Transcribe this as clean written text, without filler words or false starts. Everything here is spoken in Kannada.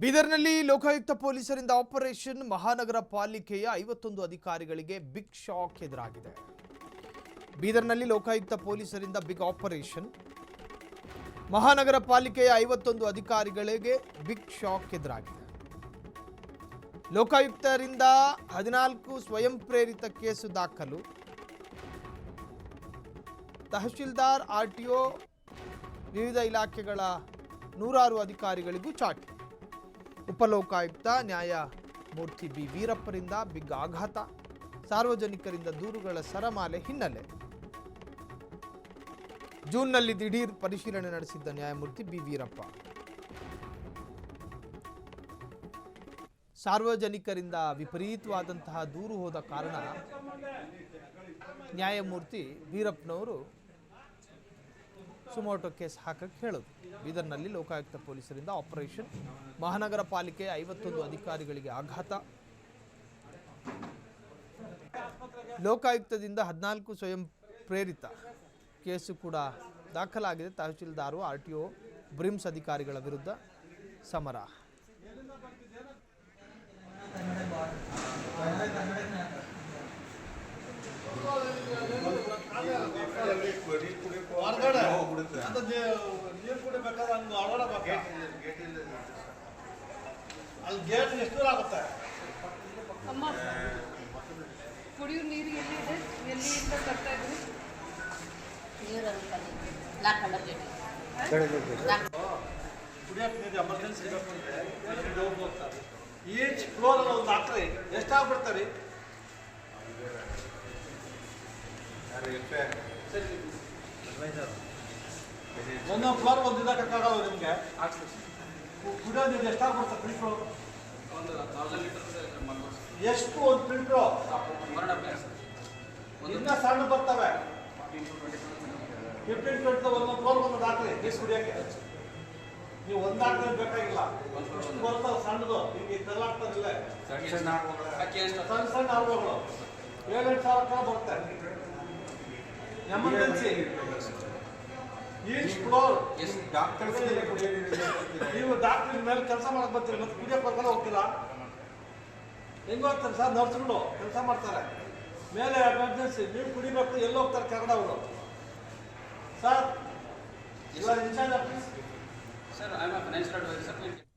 ಬೀದರ್ನಲ್ಲಿ ಲೋಕಾಯುಕ್ತ ಪೊಲೀಸರಿಂದ ಆಪರೇಷನ್ ಮಹಾನಗರ ಪಾಲಿಕೆಯ 51 ಅಧಿಕಾರಿಗಳಿಗೆ ಬಿಗ್ ಶಾಕ್ ಎದುರಾಗಿದೆ. ಬೀದರ್ನಲ್ಲಿ ಲೋಕಾಯುಕ್ತ ಪೊಲೀಸರಿಂದ ಬಿಗ್ ಆಪರೇಷನ್ ಮಹಾನಗರ ಪಾಲಿಕೆಯ 51 ಅಧಿಕಾರಿಗಳಿಗೆ ಬಿಗ್ ಶಾಕ್ ಎದುರಾಗಿದೆ. ಲೋಕಾಯುಕ್ತರಿಂದ 14 ಸ್ವಯಂ ಪ್ರೇರಿತ ಕೇಸು ದಾಖಲು. ತಹಶೀಲ್ದಾರ್, ಆರ್ಟಿಒ, ವಿವಿಧ ಇಲಾಖೆಗಳ 106 ಅಧಿಕಾರಿಗಳಿಗೂ ಚಾಟಿ. ಉಪಲೋಕಾಯುಕ್ತ ನ್ಯಾಯಮೂರ್ತಿ ಬಿ ವೀರಪ್ಪರಿಂದ ಬಿಗ್ ಆಘಾತ. ಸಾರ್ವಜನಿಕರಿಂದ ದೂರುಗಳ ಸರಮಾಲೆ ಹಿನ್ನೆಲೆ. ಜೂನ್ನಲ್ಲಿ ದಿಢೀರ್ ಪರಿಶೀಲನೆ ನಡೆಸಿದ್ದ ನ್ಯಾಯಮೂರ್ತಿ ಬಿ ವೀರಪ್ಪ ಸಾರ್ವಜನಿಕರಿಂದ ವಿಪರೀತವಾದಂತಹ ದೂರು ಹೋದ ಕಾರಣ ನ್ಯಾಯಮೂರ್ತಿ ವೀರಪ್ಪನವರು ಸುಮೋಟೋ ಕೇಸ್ ಹಾಕಕ್ಕೆ ಹೇಳಿದ್ರು. ಬೀದರ್ನಲ್ಲಿ ಲೋಕಾಯುಕ್ತ ಪೊಲೀಸರಿಂದ ಆಪರೇಷನ್ ಮಹಾನಗರ ಪಾಲಿಕೆಯ 51 ಅಧಿಕಾರಿಗಳಿಗೆ ಆಘಾತ. ಲೋಕಾಯುಕ್ತದಿಂದ 14 ಸ್ವಯಂ ಪ್ರೇರಿತ ಕೇಸು ಕೂಡ ದಾಖಲಾಗಿದೆ. ತಹಶೀಲ್ದಾರು, ಆರ್ಟಿಒ, ಬ್ರಿಮ್ಸ್ ಅಧಿಕಾರಿಗಳ ವಿರುದ್ಧ ಸಮರ. ಕುಡಿಯೋ ನೀರು ಎಲ್ಲಿದೆ, ಎಲ್ಲಿಂದ ತರ್ತಾ ಇದ್ರಿ? ಈಚ್ ಫ್ಲೋರ್ ಒಂದು ಹಾಕ್ರಿ, ಎಷ್ಟಾಗ್ಬಿಡ್ತಾರೆ? ಒಂದೊಂದು ಫ್ಲೋರ್ ಒಂದು ಇದಕ್ಕಾಗಲ್ಲ ನಿಮಗೆ. ಕುಡಿಯೋ ನೀರು ಎಷ್ಟಾಗ್ಬಿಡ್ತಾರೆ? ಫಿಲ್ಟ್ರು ಎಷ್ಟು? ಒಂದು ಫಿಲ್ಟ್ರು ಇನ್ನ ಸಣ್ಣ ಬರ್ತವೆ. 15-20 ಒಂದೊಂದು ಫ್ಲೋರ್ ಒಂದೊಂದು ಹಾಕ್ರಿ ನೀರು ಕುಡಿಯೋಕ್ಕೆ. ನೀವು ಒಂದು ಹಾಕ್ರೆ ಬೇಕಾಗಿಲ್ಲ, ಬರ್ತವೆ ಸಣ್ಣದು. ನಿಮಗೆ ತರಲಾಗ್ತದಿಲ್ಲ, ಸಣ್ಣ ಸಣ್ಣ ಹಾರ್ಗಳು 7-8 ಸಾವಿರ ಬರುತ್ತೆ. Emergency each floor. ನೀವು ಡಾಕ್ಟರ್ ಮೇಲೆ ಕೆಲಸ ಮಾಡಕ್ ಬರ್ತೀರಿ, ಮತ್ತೆ ಕುಡಿಯೋಕೆ ಬರ್ಕೊಂಡು ಹೋಗ್ತೀರಾ? ಹೆಂಗೆ ಹೋಗ್ತಾರೆ ಸರ್? ನರ್ಸ್ಗಳು ಕೆಲಸ ಮಾಡ್ತಾರೆ ಮೇಲೆ. ಎಮರ್ಜೆನ್ಸಿ ನೀವು ಕುಡಿಬೇಕು, ಎಲ್ಲಿ ಹೋಗ್ತಾರೆ ಕೆಳಗಡೆ ಅವರು? ಸರ್, ಇವಾಗ incharge office Sir, I am a financial advisor.